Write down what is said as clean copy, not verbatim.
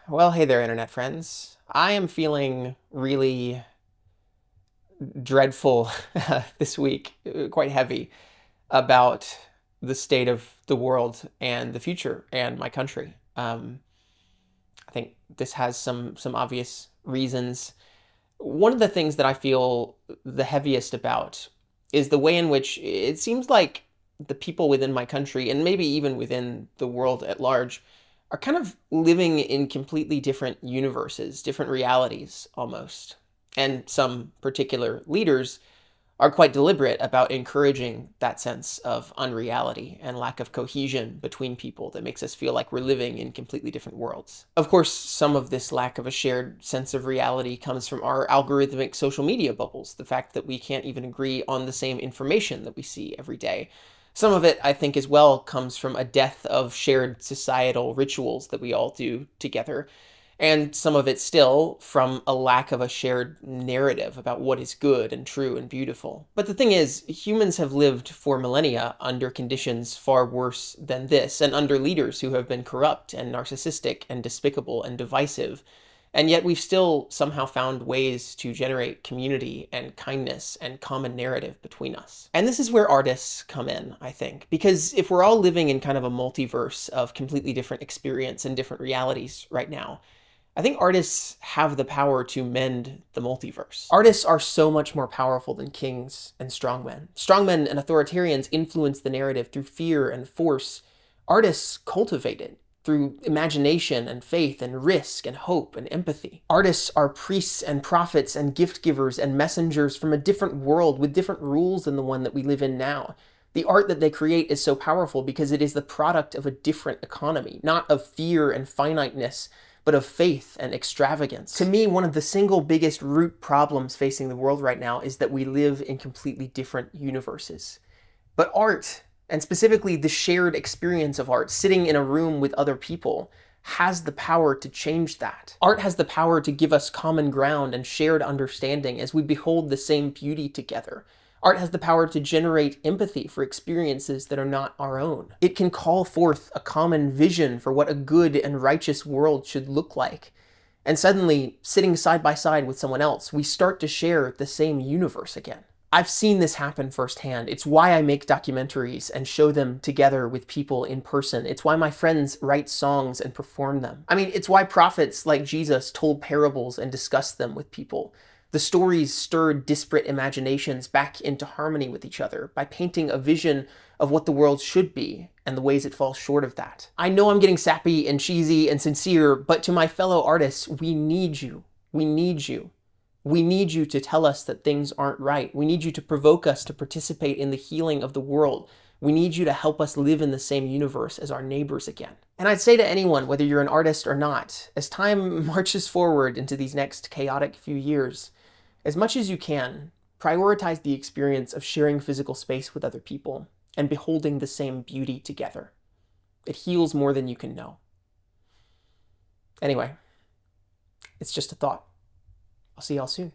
Well, hey there, internet friends. I am feeling really dreadful this week, quite heavy about the state of the world and the future and my country. I think this has some obvious reasons. One of the things that I feel the heaviest about is the way in which it seems like the people within my country and maybe even within the world at large are kind of living in completely different universes, different realities almost. And some particular leaders are quite deliberate about encouraging that sense of unreality and lack of cohesion between people that makes us feel like we're living in completely different worlds. Of course, some of this lack of a shared sense of reality comes from our algorithmic social media bubbles, the fact that we can't even agree on the same information that we see every day. Some of it, I think, as well, comes from a death of shared societal rituals that we all do together, and some of it still from a lack of a shared narrative about what is good and true and beautiful. But the thing is, humans have lived for millennia under conditions far worse than this, and under leaders who have been corrupt and narcissistic and despicable and divisive. And yet we've still somehow found ways to generate community and kindness and common narrative between us. And this is where artists come in, I think, because if we're all living in kind of a multiverse of completely different experience and different realities right now, I think artists have the power to mend the multiverse. Artists are so much more powerful than kings and strongmen. Strongmen and authoritarians influence the narrative through fear and force. Artists cultivate it through imagination and faith and risk and hope and empathy. Artists are priests and prophets and gift givers and messengers from a different world with different rules than the one that we live in now. The art that they create is so powerful because it is the product of a different economy, not of fear and finiteness, but of faith and extravagance. To me, one of the single biggest root problems facing the world right now is that we live in completely different universes. But art, and specifically the shared experience of art, sitting in a room with other people, has the power to change that. Art has the power to give us common ground and shared understanding as we behold the same beauty together. Art has the power to generate empathy for experiences that are not our own. It can call forth a common vision for what a good and righteous world should look like. And suddenly, sitting side by side with someone else, we start to share the same universe again. I've seen this happen firsthand. It's why I make documentaries and show them together with people in person. It's why my friends write songs and perform them. I mean, it's why prophets like Jesus told parables and discussed them with people. The stories stirred disparate imaginations back into harmony with each other by painting a vision of what the world should be and the ways it falls short of that. I know I'm getting sappy and cheesy and sincere, but to my fellow artists, we need you. We need you. We need you to tell us that things aren't right. We need you to provoke us to participate in the healing of the world. We need you to help us live in the same universe as our neighbors again. And I'd say to anyone, whether you're an artist or not, as time marches forward into these next chaotic few years, as much as you can, prioritize the experience of sharing physical space with other people and beholding the same beauty together. It heals more than you can know. Anyway, it's just a thought. I'll see y'all soon.